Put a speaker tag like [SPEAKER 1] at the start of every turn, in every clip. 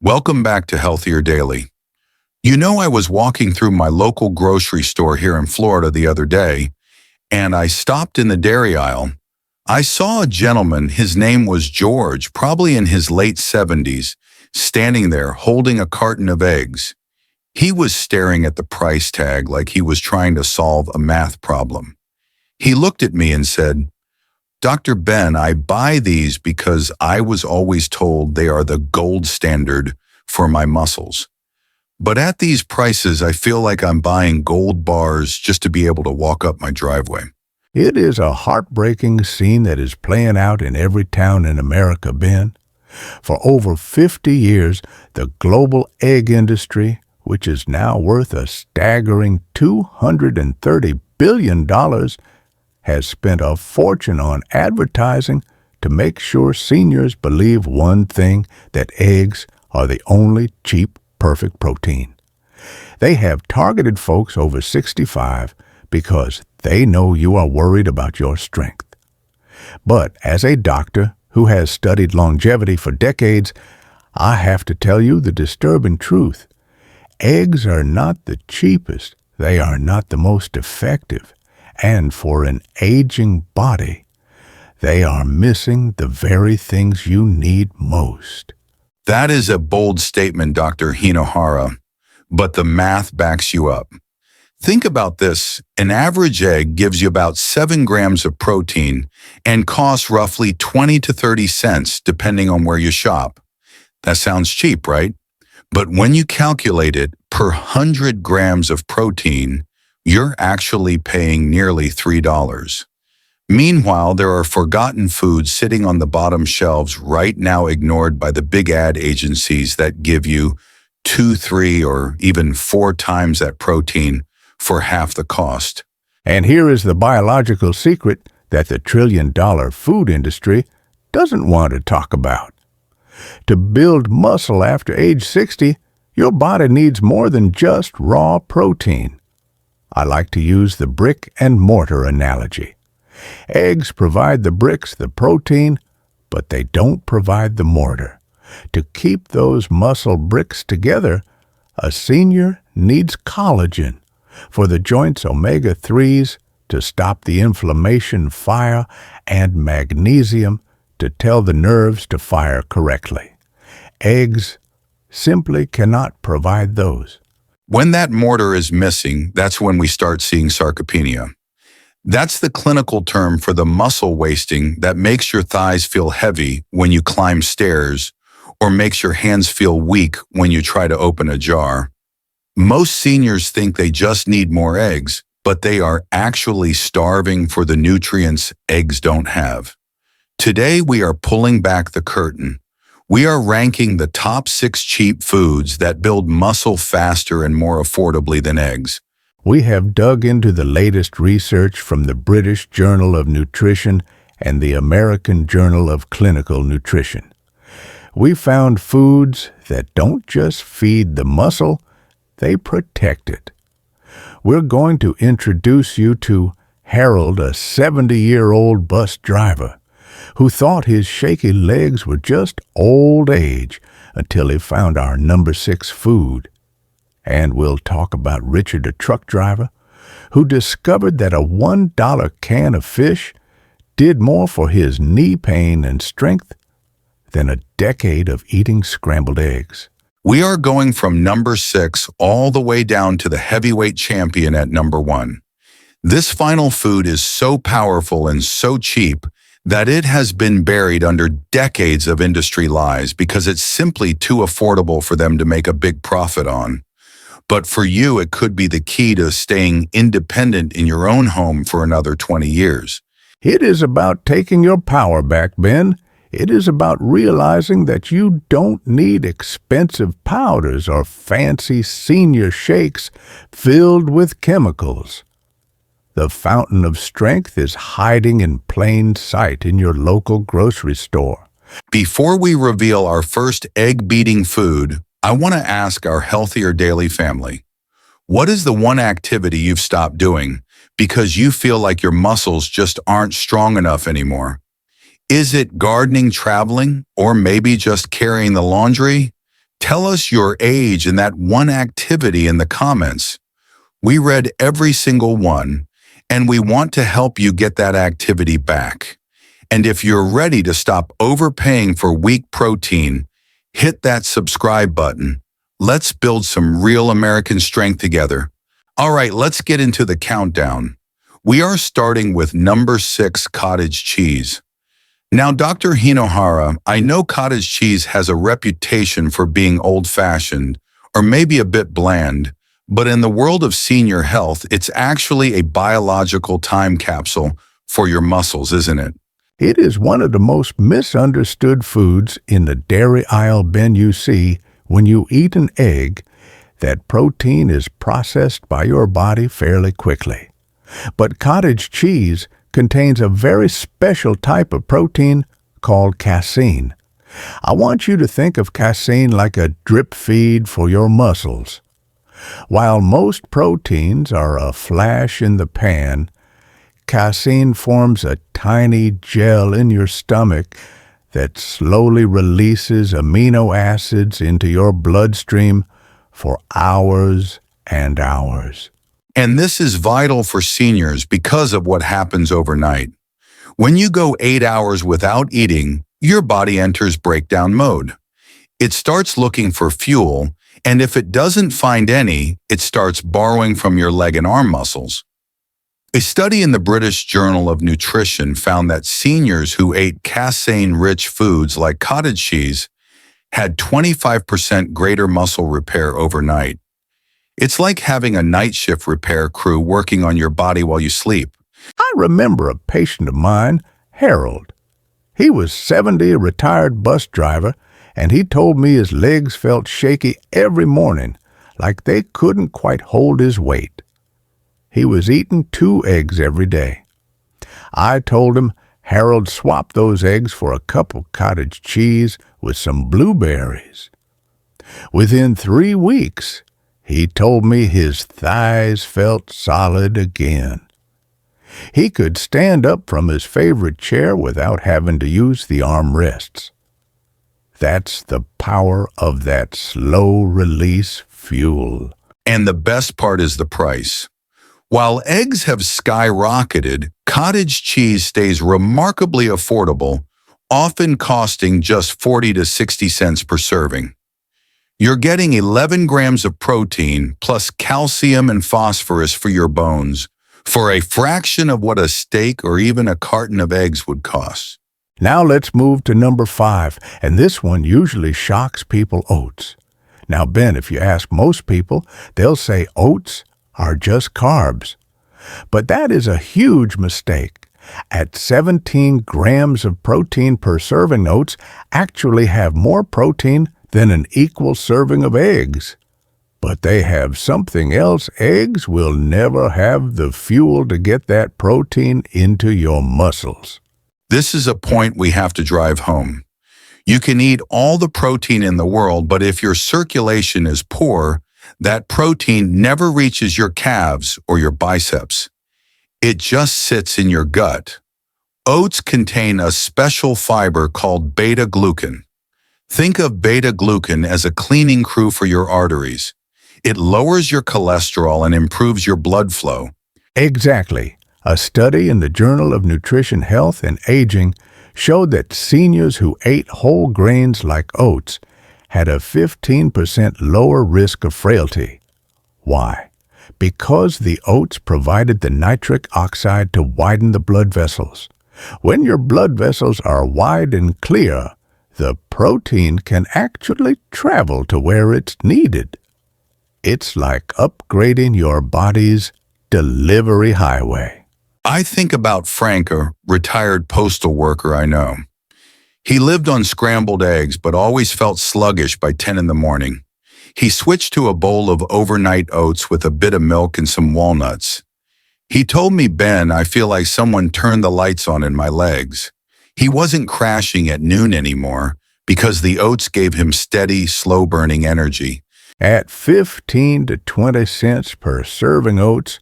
[SPEAKER 1] Welcome back to Healthier Daily. I was walking through my local grocery store here in Florida the other day, and I stopped in the dairy aisle. I saw a gentleman, his name was George, probably in his late 70s, standing there holding a carton of eggs. He was staring at the price tag like he was trying to solve a math problem. He looked at me and said, "Dr. Ben, I buy these because I was always told they are the gold standard for my muscles. But at these prices, I feel like I'm buying gold bars just to be able to walk up my driveway."
[SPEAKER 2] It is a heartbreaking scene that is playing out in every town in America, Ben. For over 50 years, the global egg industry, which is now worth a staggering $230 billion, has spent a fortune on advertising to make sure seniors believe one thing, that eggs are the only cheap, perfect protein. They have targeted folks over 65 because they know you are worried about your strength. But as a doctor who has studied longevity for decades, I have to tell you the disturbing truth. Eggs are not the cheapest, they are not the most effective, and for an aging body, they are missing the very things you need most.
[SPEAKER 1] That is a bold statement, Dr. Hinohara, but the math backs you up. Think about this. An average egg gives you about 7 grams of protein and costs roughly 20 to 30 cents depending on where you shop. That sounds cheap, right? But when you calculate it per 100 grams of protein, you're actually paying nearly $3. Meanwhile, there are forgotten foods sitting on the bottom shelves right now, ignored by the big ad agencies that give you 2, 3, or even 4 times that protein for half the cost.
[SPEAKER 2] And here is the biological secret that the trillion-dollar food industry doesn't want to talk about. To build muscle after age 60, your body needs more than just raw protein. I like to use the brick and mortar analogy. Eggs provide the bricks, the protein, but they don't provide the mortar. To keep those muscle bricks together, a senior needs collagen for the joints' omega-3s to stop the inflammation fire and magnesium to tell the nerves to fire correctly. Eggs simply cannot provide those.
[SPEAKER 1] When that mortar is missing, that's when we start seeing sarcopenia. That's the clinical term for the muscle wasting that makes your thighs feel heavy when you climb stairs or makes your hands feel weak when you try to open a jar. Most seniors think they just need more eggs, but they are actually starving for the nutrients eggs don't have. Today, we are pulling back the curtain. We are ranking the top 6 cheap foods that build muscle faster and more affordably than eggs.
[SPEAKER 2] We have dug into the latest research from the British Journal of Nutrition and the American Journal of Clinical Nutrition. We found foods that don't just feed the muscle, they protect it. We're going to introduce you to Harold, a 70-year-old bus driver, who thought his shaky legs were just old age until he found our number 6 food. And we'll talk about Richard, a truck driver, who discovered that a $1 can of fish did more for his knee pain and strength than a decade of eating scrambled eggs.
[SPEAKER 1] We are going from number 6 all the way down to the heavyweight champion at number 1. This final food is so powerful and so cheap that it has been buried under decades of industry lies because it's simply too affordable for them to make a big profit on. But for you, it could be the key to staying independent in your own home for another 20 years.
[SPEAKER 2] It is about taking your power back, Ben. It is about realizing that you don't need expensive powders or fancy senior shakes filled with chemicals. The fountain of strength is hiding in plain sight in your local grocery store.
[SPEAKER 1] Before we reveal our first egg-beating food, I want to ask our Healthier Daily family, what is the one activity you've stopped doing because you feel like your muscles just aren't strong enough anymore? Is it gardening, traveling, or maybe just carrying the laundry? Tell us your age and that one activity in the comments. We read every single one, and we want to help you get that activity back. And if you're ready to stop overpaying for weak protein, hit that subscribe button. Let's build some real American strength together. All right, let's get into the countdown. We are starting with number 6, cottage cheese. Now, Dr. Hinohara, I know cottage cheese has a reputation for being old-fashioned or maybe a bit bland, but in the world of senior health, it's actually a biological time capsule for your muscles, isn't it?
[SPEAKER 2] It is one of the most misunderstood foods in the dairy aisle bin you see when you eat an egg. That protein is processed by your body fairly quickly. But cottage cheese contains a very special type of protein called casein. I want you to think of casein like a drip feed for your muscles. While most proteins are a flash in the pan, casein forms a tiny gel in your stomach that slowly releases amino acids into your bloodstream for hours and hours.
[SPEAKER 1] And this is vital for seniors because of what happens overnight. When you go 8 hours without eating, your body enters breakdown mode. It starts looking for fuel, and if it doesn't find any, it starts borrowing from your leg and arm muscles. A study in the British Journal of Nutrition found that seniors who ate casein-rich foods like cottage cheese had 25% greater muscle repair overnight. It's like having a night shift repair crew working on your body while you sleep.
[SPEAKER 2] I remember a patient of mine, Harold. He was 70, a retired bus driver, and he told me his legs felt shaky every morning, like they couldn't quite hold his weight. He was eating 2 eggs every day. I told him Harold swapped those eggs for a cup of cottage cheese with some blueberries. Within 3 weeks, he told me his thighs felt solid again. He could stand up from his favorite chair without having to use the armrests. That's the power of that slow-release fuel.
[SPEAKER 1] And the best part is the price. While eggs have skyrocketed, cottage cheese stays remarkably affordable, often costing just 40 to 60 cents per serving. You're getting 11 grams of protein plus calcium and phosphorus for your bones for a fraction of what a steak or even a carton of eggs would cost.
[SPEAKER 2] Now let's move to number 5, and this one usually shocks people: oats. Now, Ben, if you ask most people, they'll say oats are just carbs. But that is a huge mistake. At 17 grams of protein per serving, oats actually have more protein than an equal serving of eggs. But they have something else. Eggs will never have the fuel to get that protein into your muscles.
[SPEAKER 1] This is a point we have to drive home. You can eat all the protein in the world, but if your circulation is poor, that protein never reaches your calves or your biceps. It just sits in your gut. Oats contain a special fiber called beta-glucan. Think of beta-glucan as a cleaning crew for your arteries. It lowers your cholesterol and improves your blood flow.
[SPEAKER 2] Exactly. A study in the Journal of Nutrition, Health, and Aging showed that seniors who ate whole grains like oats had a 15% lower risk of frailty. Why? Because the oats provided the nitric oxide to widen the blood vessels. When your blood vessels are wide and clear, the protein can actually travel to where it's needed. It's like upgrading your body's delivery highway.
[SPEAKER 1] I think about Frank, a retired postal worker I know. He lived on scrambled eggs but always felt sluggish by 10 in the morning. He switched to a bowl of overnight oats with a bit of milk and some walnuts. He told me, "Ben, I feel like someone turned the lights on in my legs." He wasn't crashing at noon anymore because the oats gave him steady, slow-burning energy.
[SPEAKER 2] At 15 to 20 cents per serving, oats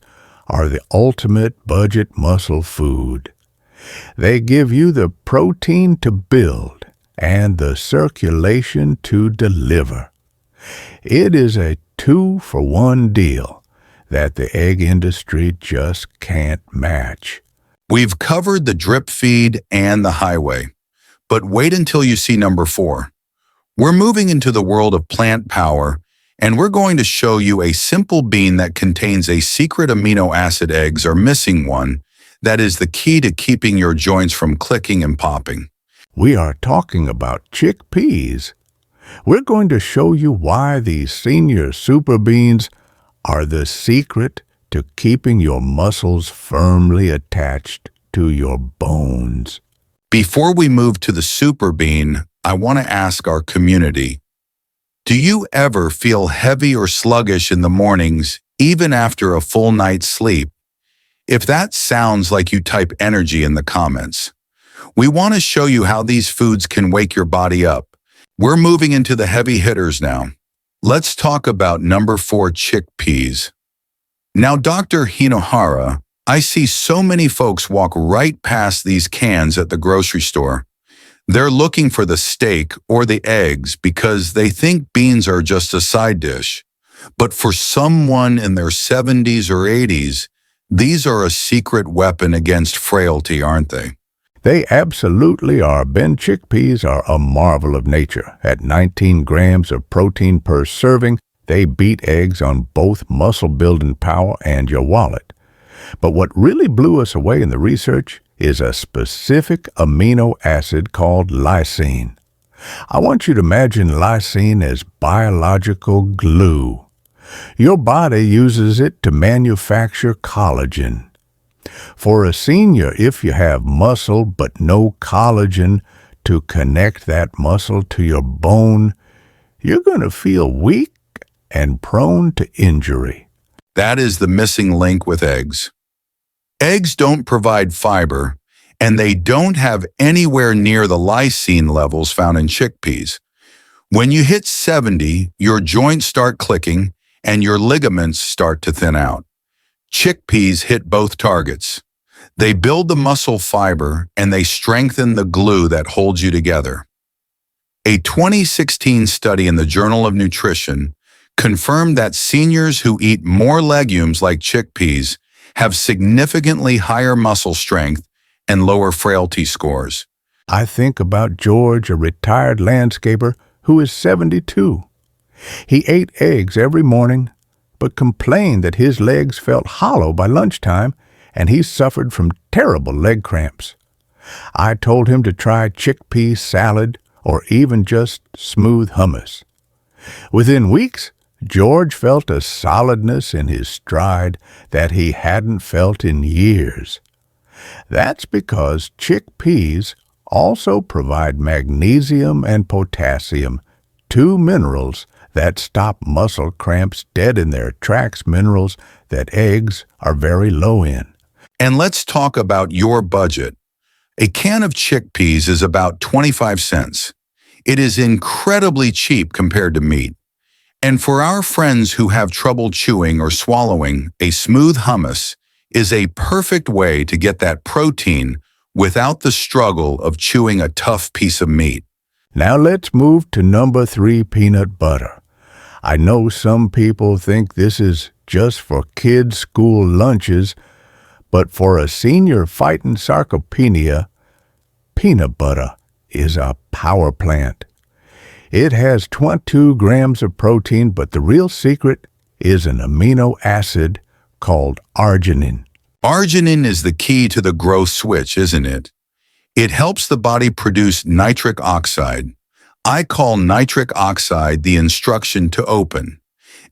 [SPEAKER 2] are the ultimate budget muscle food. They give you the protein to build and the circulation to deliver. It is a two-for-one deal that the egg industry just can't match.
[SPEAKER 1] We've covered the drip feed and the highway, but wait until you see number 4. We're moving into the world of plant power, and we're going to show you a simple bean that contains a secret amino acid eggs are missing one that is the key to keeping your joints from clicking and popping.
[SPEAKER 2] We are talking about chickpeas. We're going to show you why these senior super beans are the secret to keeping your muscles firmly attached to your bones.
[SPEAKER 1] Before we move to the super bean, I want to ask our community, do you ever feel heavy or sluggish in the mornings, even after a full night's sleep? If that sounds like you, type energy in the comments. We want to show you how these foods can wake your body up. We're moving into the heavy hitters now. Let's talk about number 4, chickpeas. Now, Dr. Hinohara, I see so many folks walk right past these cans at the grocery store. They're looking for the steak or the eggs because they think beans are just a side dish. But for someone in their 70s or 80s, these are a secret weapon against frailty, aren't they?
[SPEAKER 2] They absolutely are. Ben, chickpeas are a marvel of nature. At 19 grams of protein per serving, they beat eggs on both muscle-building power and your wallet. But what really blew us away in the research is a specific amino acid called lysine. I want you to imagine lysine as biological glue. Your body uses it to manufacture collagen. For a senior, if you have muscle but no collagen to connect that muscle to your bone, you're going to feel weak and prone to injury.
[SPEAKER 1] That is the missing link with eggs. Eggs don't provide fiber, and they don't have anywhere near the lysine levels found in chickpeas. When you hit 70, your joints start clicking and your ligaments start to thin out. Chickpeas hit both targets. They build the muscle fiber and they strengthen the glue that holds you together. A 2016 study in the Journal of Nutrition confirmed that seniors who eat more legumes like chickpeas have significantly higher muscle strength and lower frailty scores.
[SPEAKER 2] I think about George, a retired landscaper who is 72. He ate eggs every morning, but complained that his legs felt hollow by lunchtime, and he suffered from terrible leg cramps. I told him to try chickpea salad or even just smooth hummus. Within weeks, George felt a solidness in his stride that he hadn't felt in years. That's because chickpeas also provide magnesium and potassium, 2 minerals that stop muscle cramps dead in their tracks, minerals that eggs are very low in.
[SPEAKER 1] And let's talk about your budget. A can of chickpeas is about 25 cents. It is incredibly cheap compared to meat. And for our friends who have trouble chewing or swallowing, a smooth hummus is a perfect way to get that protein without the struggle of chewing a tough piece of meat.
[SPEAKER 2] Now let's move to number 3, peanut butter. I know some people think this is just for kids' school lunches, but for a senior fighting sarcopenia, peanut butter is a power plant. It has 22 grams of protein, but the real secret is an amino acid called arginine.
[SPEAKER 1] Arginine is the key to the growth switch, isn't it? It helps the body produce nitric oxide. I call nitric oxide the instruction to open.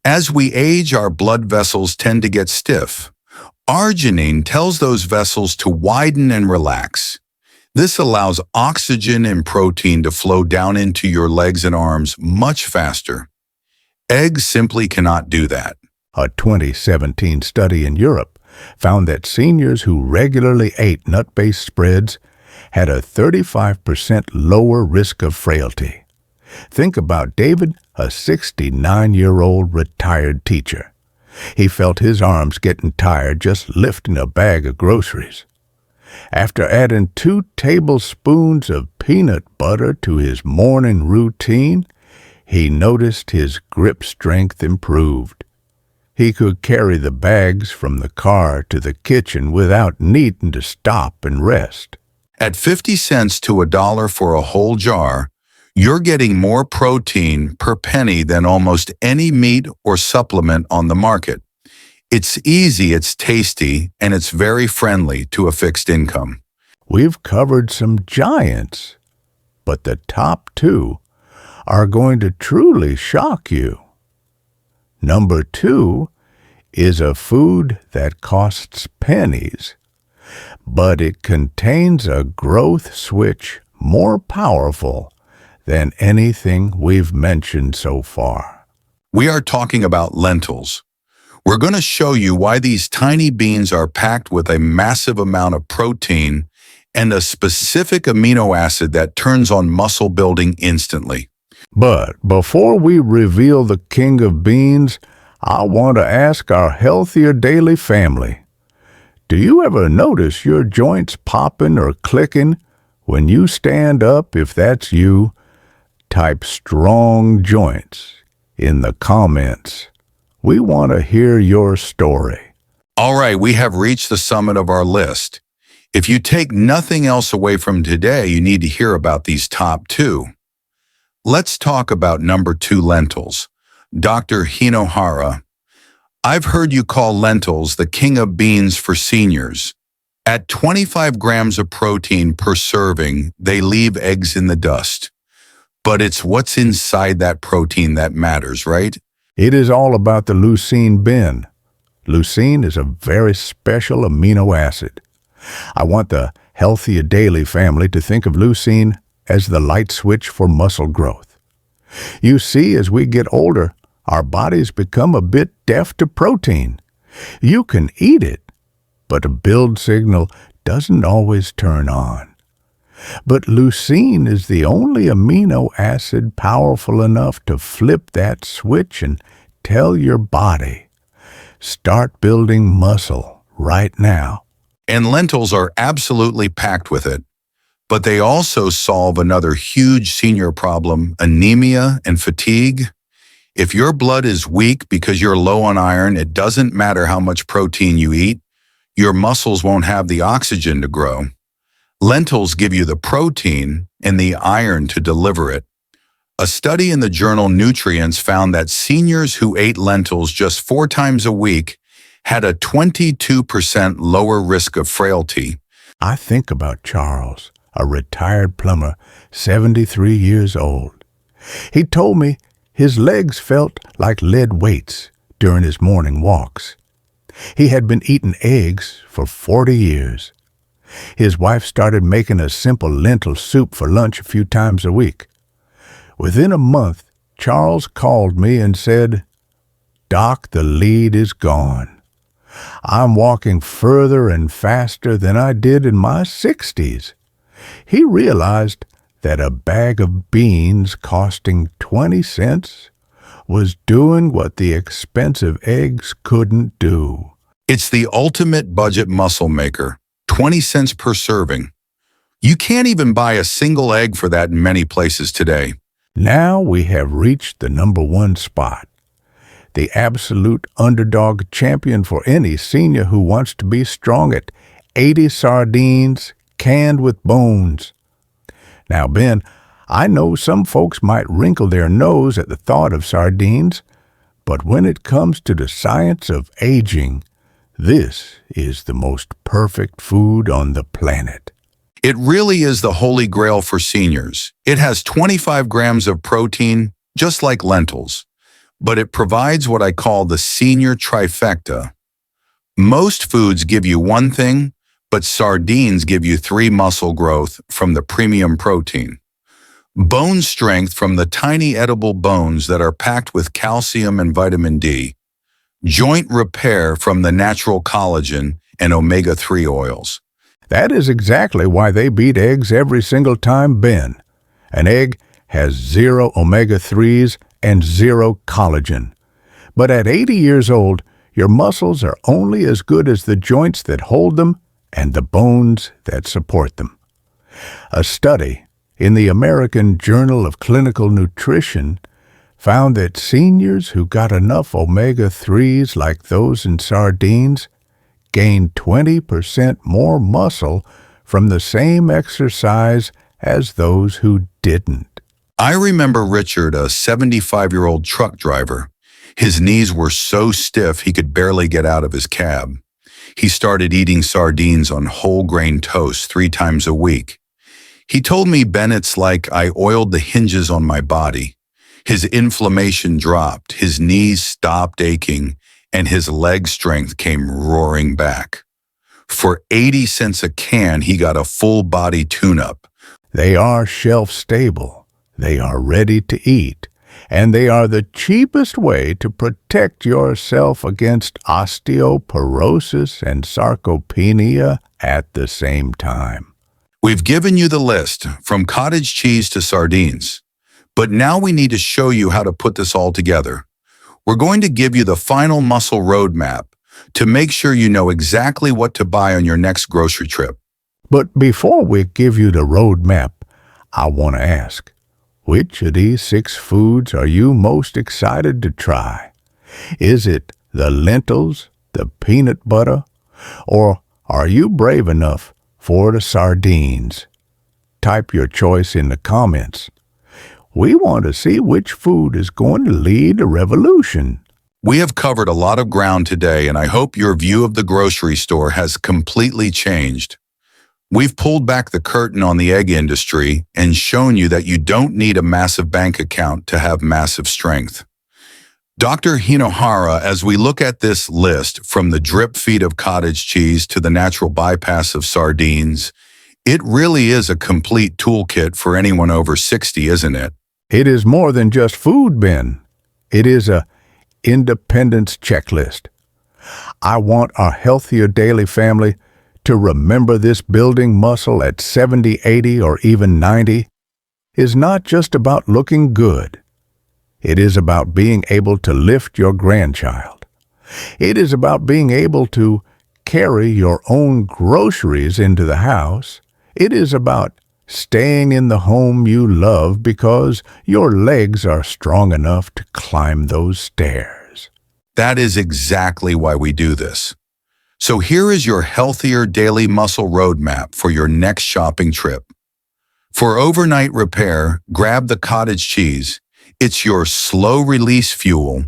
[SPEAKER 1] As we age, our blood vessels tend to get stiff. Arginine tells those vessels to widen and relax. This allows oxygen and protein to flow down into your legs and arms much faster. Eggs simply cannot do that.
[SPEAKER 2] A 2017 study in Europe found that seniors who regularly ate nut-based spreads had a 35% lower risk of frailty. Think about David, a 69-year-old retired teacher. He felt his arms getting tired just lifting a bag of groceries. After adding 2 tablespoons of peanut butter to his morning routine, he noticed his grip strength improved. He could carry the bags from the car to the kitchen without needing to stop and rest.
[SPEAKER 1] At 50 cents to $1 for a whole jar, you're getting more protein per penny than almost any meat or supplement on the market. It's easy, it's tasty, and it's very friendly to a fixed income.
[SPEAKER 2] We've covered some giants, but the top two are going to truly shock you. Number 2 is a food that costs pennies, but it contains a growth switch more powerful than anything we've mentioned so far.
[SPEAKER 1] We are talking about lentils. We're going to show you why these tiny beans are packed with a massive amount of protein and a specific amino acid that turns on muscle building instantly.
[SPEAKER 2] But before we reveal the king of beans, I want to ask our Healthier Daily family, do you ever notice your joints popping or clicking when you stand up? If that's you, type strong joints in the comments. We want to hear your story.
[SPEAKER 1] All right, we have reached the summit of our list. If you take nothing else away from today, you need to hear about these top 2. Let's talk about number 2, lentils. Dr. Hinohara, I've heard you call lentils the king of beans for seniors. At 25 grams of protein per serving, they leave eggs in the dust. But it's what's inside that protein that matters, right?
[SPEAKER 2] It is all about the leucine bin. Leucine is a very special amino acid. I want the Healthier Daily family to think of leucine as the light switch for muscle growth. You see, as we get older, our bodies become a bit deaf to protein. You can eat it, but a build signal doesn't always turn on. But leucine is the only amino acid powerful enough to flip that switch and tell your body, start building muscle right now.
[SPEAKER 1] And lentils are absolutely packed with it. But they also solve another huge senior problem, anemia and fatigue. If your blood is weak because you're low on iron, it doesn't matter how much protein you eat, your muscles won't have the oxygen to grow. Lentils give you the protein and the iron to deliver it. A study in the journal Nutrients found that seniors who ate lentils just 4 times a week had a 22% lower risk of frailty.
[SPEAKER 2] I think about Charles, a retired plumber, 73 years old. He told me his legs felt like lead weights during his morning walks. He had been eating eggs for 40 years. His wife started making a simple lentil soup for lunch a few times a week. Within a month, Charles called me and said, "Doc, the lead is gone. I'm walking further and faster than I did in my 60s. He realized that a bag of beans costing 20 cents was doing what the expensive eggs couldn't do.
[SPEAKER 1] It's the ultimate budget muscle maker, 20 cents per serving. You can't even buy a single egg for that in many places today.
[SPEAKER 2] Now we have reached the #1 spot. The absolute underdog champion for any senior who wants to be strong at 80 sardines canned with bones. Now, Ben, I know some folks might wrinkle their nose at the thought of sardines, but when it comes to the science of aging, this is the most perfect food on the planet.
[SPEAKER 1] It really is the holy grail for seniors. It has 25 grams of protein, just like lentils, but it provides what I call the senior trifecta. Most foods give you one thing, but sardines give you 3 muscle growth from the premium protein. Bone strength from the tiny edible bones that are packed with calcium and vitamin D. Joint repair from the natural collagen and omega-3 oils.
[SPEAKER 2] That is exactly why they beat eggs every single time, Ben. An egg has 0 omega-3s and 0 collagen. But at 80 years old, your muscles are only as good as the joints that hold them and the bones that support them. A study in the American Journal of Clinical Nutrition found that seniors who got enough omega-3s like those in sardines gained 20% more muscle from the same exercise as those who didn't.
[SPEAKER 1] I remember Richard, a 75-year-old truck driver. His knees were so stiff he could barely get out of his cab. He started eating sardines on whole grain toast 3 times a week. He told me, "Ben, it's like I oiled the hinges on my body." His inflammation dropped, his knees stopped aching, and his leg strength came roaring back. For 80 cents a can, he got a full-body tune-up.
[SPEAKER 2] They are shelf-stable, they are ready to eat, and they are the cheapest way to protect yourself against osteoporosis and sarcopenia at the same time.
[SPEAKER 1] We've given you the list, from cottage cheese to sardines. But now we need to show you how to put this all together. We're going to give you the final muscle roadmap to make sure you know exactly what to buy on your next grocery trip.
[SPEAKER 2] But before we give you the roadmap, I want to ask, which of these 6 foods are you most excited to try? Is it the lentils, the peanut butter, or are you brave enough for the sardines? Type your choice in the comments. We want to see which food is going to lead a revolution.
[SPEAKER 1] We have covered a lot of ground today, and I hope your view of the grocery store has completely changed. We've pulled back the curtain on the egg industry and shown you that you don't need a massive bank account to have massive strength. Dr. Hinohara, as we look at this list, from the drip feed of cottage cheese to the natural bypass of sardines, it really is a complete toolkit for anyone over 60, isn't it?
[SPEAKER 2] It is more than just food, Ben. It is a independence checklist. I want our Healthier Daily family to remember this. Building muscle at 70, 80, or even 90 is not just about looking good. It is about being able to lift your grandchild. It is about being able to carry your own groceries into the house. It is about staying in the home you love because your legs are strong enough to climb those stairs.
[SPEAKER 1] That is exactly why we do this. So here is your Healthier Daily Muscle Roadmap for your next shopping trip. For overnight repair, grab the cottage cheese. It's your slow-release fuel.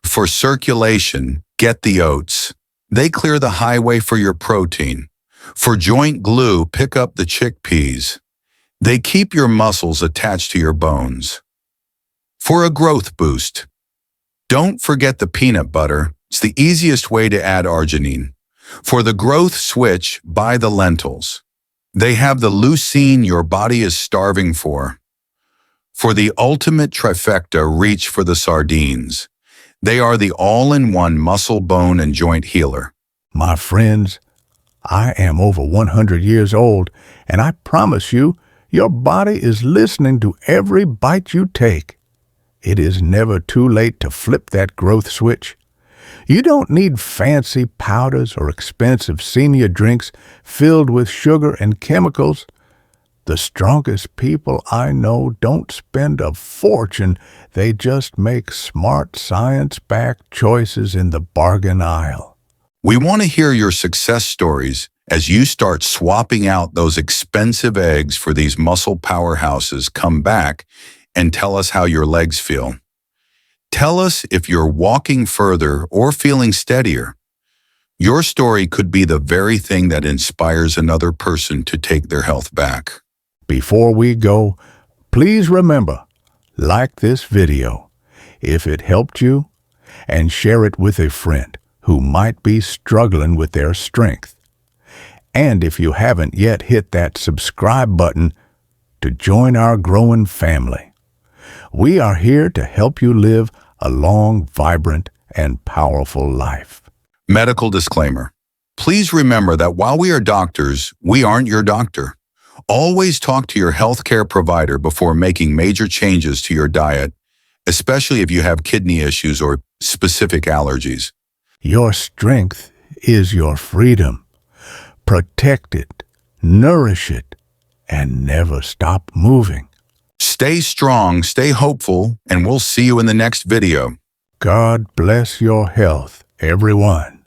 [SPEAKER 1] For circulation, get the oats. They clear the highway for your protein. For joint glue, pick up the chickpeas. They keep your muscles attached to your bones. For a growth boost, don't forget the peanut butter. It's the easiest way to add arginine. For the growth switch, buy the lentils. They have the leucine your body is starving for. For the ultimate trifecta, reach for the sardines. They are the all-in-one muscle, bone, and joint healer.
[SPEAKER 2] My friends, I am over 100 years old, and I promise you, your body is listening to every bite you take. It is never too late to flip that growth switch. You don't need fancy powders or expensive senior drinks filled with sugar and chemicals. The strongest people I know don't spend a fortune. They just make smart, science-backed choices in the bargain aisle.
[SPEAKER 1] We want to hear your success stories as you start swapping out those expensive eggs for these muscle powerhouses. Come back and tell us how your legs feel. Tell us if you're walking further or feeling steadier. Your story could be the very thing that inspires another person to take their health back.
[SPEAKER 2] Before we go, please remember, like this video if it helped you, and share it with a friend who might be struggling with their strength. And if you haven't yet hit that subscribe button to join our growing family. We are here to help you live a long, vibrant, and powerful life.
[SPEAKER 1] Medical disclaimer. Please remember that while we are doctors, we aren't your doctor. Always talk to your healthcare provider before making major changes to your diet, especially if you have kidney issues or specific allergies.
[SPEAKER 2] Your strength is your freedom. Protect it, nourish it, and never stop moving.
[SPEAKER 1] Stay strong, stay hopeful, and we'll see you in the next video.
[SPEAKER 2] God bless your health, everyone.